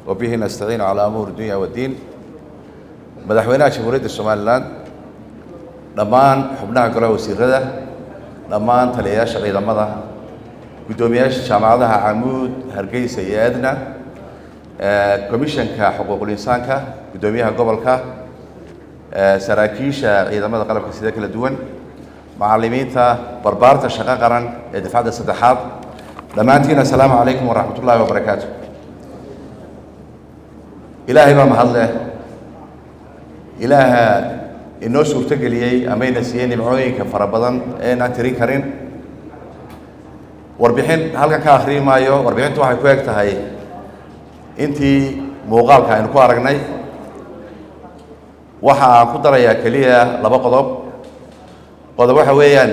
وبه نستعين على أمور الدنيا والدين. مدحوينها جمهورية الصوماليلاند dhammaan xubnaha golaha wasiirada, dhammaan taliyayaasha ciidamada, gudoomiyaasha jaamacadaha Camuud, Hargeysa iyo Aadna, komishanka xuquuqul insaanka, gudoomiyaha gobolka, saraakiisha ciidamada qalabka sida kala duwan, macallimiinta, barbaarta shaqo qaran ee dafcadda saddexaad, dhammaantiin assalaamu calaykum waraxmatullaahi wabarakaatuh. ilaahay baa mahad leh, ilaaha inoo suurtageliyey amayna siiyey nimcooyinka fara badan ee aan tirin karin. warbixin halkan ka akhriyi maayo, warbixintu waxay ku eg tahay intii muuqaalka aynu ku aragnay. waxa aan ku darayaa keliya laba qodob. qodob waxa weeyaan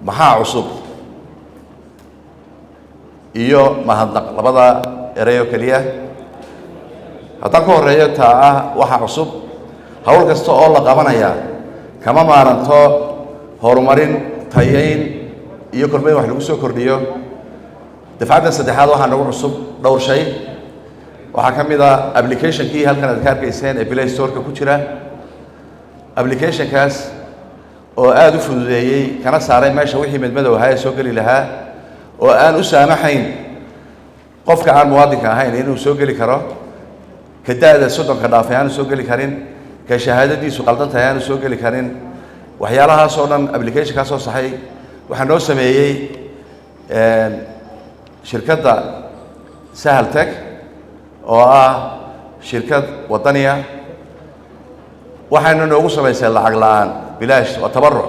maxaa cusub iyo mahadnaq, labada erey oo keliya. haddaan ka horreeyo taa ah waxa cusub, hawl kasta oo la qabanaya kama maaranto horumarin, tayayn iyo kormeyn wax lagu soo kordhiyo. dafcadda saddexaad waxaa nagu cusub dhowr shay. waxaa ka mid ah applicationkii halkan aad ka arkayseen ee Play Store-ka ku jira. applicationkaas oo aad u fududeeyey kana saaray meesha wixii madmadow ahaa ee soo geli lahaa, oo aan u saamaxayn qofka aan muwaadinka ahayn inuu soo geli karo, ka da'da soddonka dhaafay aanu soo geli karin, ka shahaadadiisu qaldan tahay aanu soo geli karin. waxyaalahaas oo dhan applicationkaa soo saxay waxaa noo sameeyey shirkadda Sahal Tech oo ah shirkad wadaniya. waxayna noogu samaysay lacag la'aan, bilaash, waa tabaruc.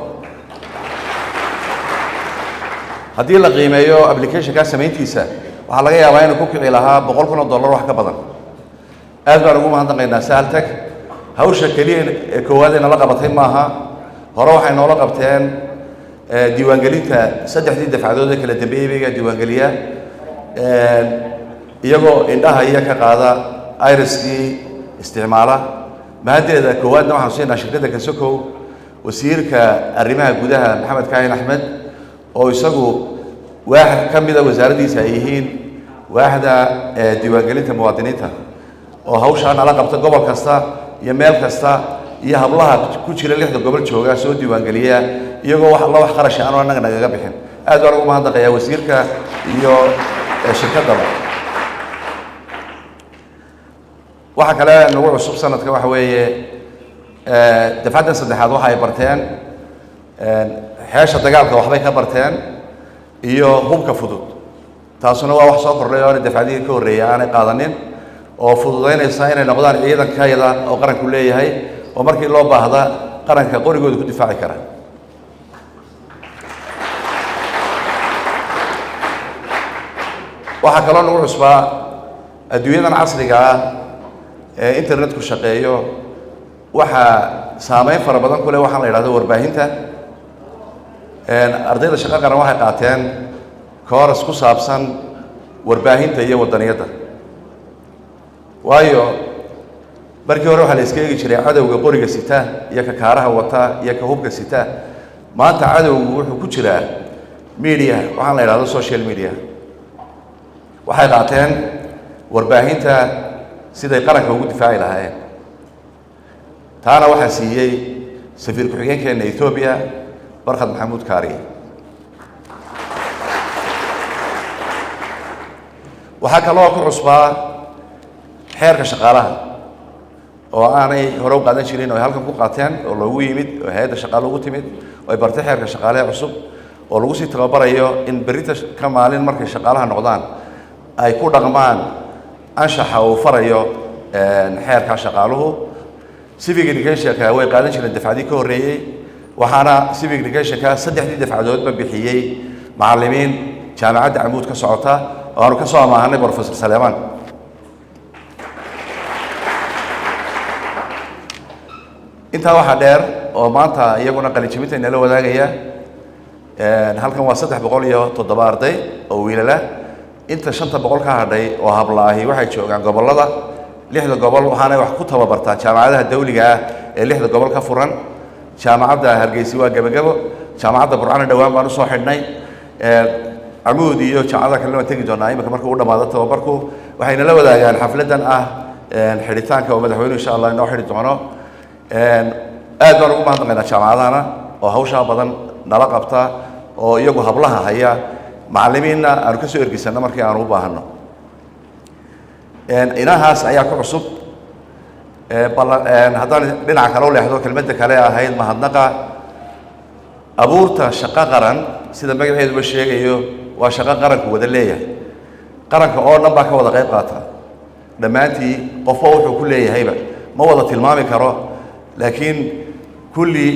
haddii la qiimeeyo applicationkaa samayntiisa waxaa laga yaabaa inuu ku kici lahaa $100,000 wax ka badan. aad baan ugu mahadnaqaynaa Sahal Tech. hawsha keliya ee koowaad ee nala qabatay maaha, hore waxay noola qabteen diiwaangelinta saddexdii dafcadood ee kala dambeeyey bayga diiwaangeliya, iyagoo indhaha iyo ka qaada iriskii isticmaala. mahaddeeda koowaadna waxaan siinaa shirkadda Kasokow, wasiirka arrimaha gudaha Maxamed Kaahin Axmed, oo isagu waaxid ka mida wasaaraddiisa ay yihiin waaxda diiwaangelinta muwaadiniinta, oo hawshaa nala qabta gobol kasta iyo meel kasta, iyo hablaha ku jira 6 gobol jooga soo diiwaangeliya iyagoo wax qarash aan anaga nagaga bixin. aad baan ugu mahadnaqayaa wasiirka iyo shirkaddaba. waxa kale nagu cusub sanadka waxa weeye dafcadda saddexaad waxa ay barteen xeesha dagaalka, waxbay ka barteen, iyo hubka fudud. taasuna waa wax soo kordhay oo dafcadihii ka horreeyay aanay qaadanin, oo fududaynaysa inay noqdaan ciidankayada oo qaranku leeyahay, oo markii loo baahda qaranka qorigooda ku difaaci kara. waxaa kaloo nagu cusbaa adduunyadan casriga ah ee internetku shaqeeyo waxaa saameyn fara badan ku leh waxaan la yidhahdo warbaahinta. ardayda shaqo qaran waxay qaateen kooras ku saabsan warbaahinta iyo wadaniyadda. waayo markii hore waxaa la iska eegi jiray cadowga qoriga sita iyo ka kaaraha wata iyo ka hubka sita. maanta cadowgu wuxuu ku jiraa media, waxaan la yidhahdo social media. waxay qaateen warbaahinta siday qaranka ugu difaaci lahaayeen. taana waxaa siiyey safiir ku-xigeenkeena Ethiopia Barkhad Maxamuud Kaari. waxaa kaloo ku cusbaa xeerka shaqaalaha oo aanay hore u qaadan jirin, oo ay halkan ku qaateen, oo loogu yimid, oo hay'adda shaqaale ugu timid, oo ay bartay xeerka shaqaalaha cusub, oo lagu sii tababarayo in berrita ka maalin markay shaqaalaha noqdaan ay ku dhaqmaan anshaxa uu farayo xeerka shaqaaluhu. civic educationka way qaadan jireen dafcadii ka horreeyey, waxaana civic educationka saddexdii dafcadoodba bixiyey macallimiin jaamacadda Camuud ka socota, oo aanu ka soo amaahanay Professor Saleeman. intaa waxaa dheer oo maanta iyaguna qalinjabinta inala wadaagaya, halkan waa 307 arday oo wiilala. inta 500 ka hadhay oo hablaahi waxay joogaan gobolada 6 gobol, waxaanay wax ku tababartaa jaamacadaha dawliga ah ee 6 gobol ka furan. jaamacadda Hargeysa waa gabagabo, jaamacadda Burcaan dhawaan baan u soo xidhnay, Camuud iyo jaamacadaha kale waan tegi doonaa imika markuu u dhamaado tababarku. waxayna la wadaagaan xafladan ah xiritaanka oo madaxweynuhu insha Allah inoo xiri doono aad baan ugu mahadnaqaynaa jaamacadana oo hawsha badan nala qabta oo iyagu hablaha haya macallimiinna aanu ka soo ergisano markii aanu u baahano inahaas ayaa ku cusub haddaan dhinaca kale u leexdo kelmadda kale ahayd mahadnaqa abuurta shaqo qaran sida magaceeduba sheegayo waa shaqo qaranku wada leeyahay qaranka oo dhan baa ka wada qayb qaata dhammaantii qofba wuxuu ku leeyahayba ma wada tilmaami karo laakiin kulli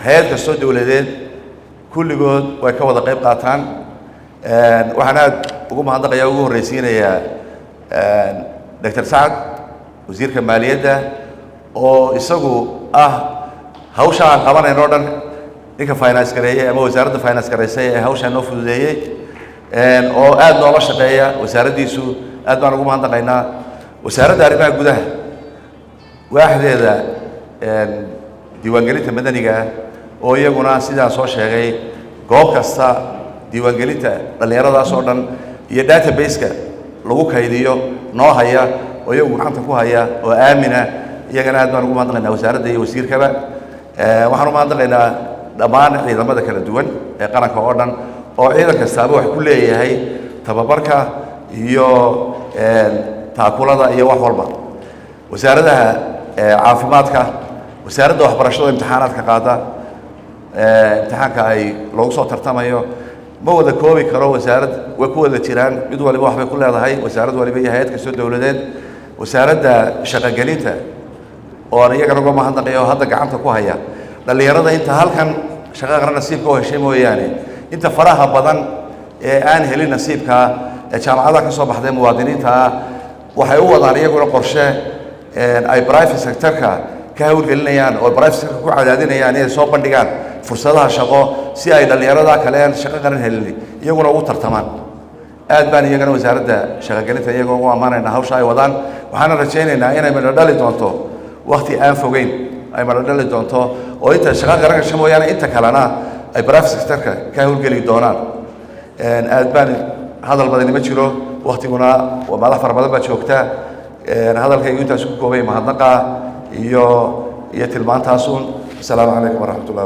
hay'ad kastoo dowladeed kulligood way ka wada qayb qaataan waxaan aad ugu mahadnaqayaa ugu horreysiinayaa Dr. Saad wasiirka maaliyadda oo isagu hawsha aan qabanayno dhan ninka finance gareeyay ama wasaaradda finance gareysay ee hawsha noo fududeeyay oo aad noola shaqeeya wasaaraddiisu aad baan ugu mahadnaqaynaa wasaaradda arrimaha gudaha waaxdeeda diiwaangelinta madaniga oo iyaguna sidaan soo sheegay goob kasta diiwaangelinta dhallinyaradaas oo dhan iyo database-ka lagu kaydiyo noo haya oo iyagu gacanta ku haya oo aamina iyagana aad baan ugu mahadnaqaynaa wasaaradda iyo wasiirkaba waxaan u mahadnaqaynaa dhammaan ciidamada kala duwan ee qaranka oo dhan oo ciidan kastaaba wax ku leeyahay tababarka iyo taakulada iyo wax walba wasaaradaha caafimaadka wasaaradda waxbarashada imtixaanaadka qaada imtixaanka ay loogu soo tartamayo ma wada koobi karo wasaarad way ku wada jiraan mid waliba waxbay ku leedahay wasaarad waliba iyo hay'ad kastoo dowladeed wasaaradda shaqagelinta oo aan iyagana uga mahadnaqayo oo hadda gacanta ku haya dhallinyarada inta halkan shaqo qaran nasiibka oo heshay mooyaane inta faraha badan ee aan helin nasiibka ee jaamacadaha ka soo baxday muwaadiniinta waxay u wadaan iyaguna qorshe ay private sector-ka ka hawlgelinayaan oo private sector ku cadaadinayaan inay soo bandhigaan fursadaha shaqo si ay dhallinyarada kale aan shaqo qaran helin iyaguna ugu tartamaan aad baan iyagana wasaaradda shaqagelinta iyagoo ugu ammaanaynaa hawsha ay wadaan waxaana rajaynaynaa inay midho dhali doonto waqti aan fogeyn ay midho dhali doonto oo inta shaqo qaran gasho mooyaane inta kalena ay private sector-ka ka hawlgeli doonaan aad baan hadal badani ma jiro waqtiguna madax fara badan baa joogta hadalkaygu intaas ku koobay mahadnaqa iyo tilmaantaasun asalaamu calaykum waraxmatullahi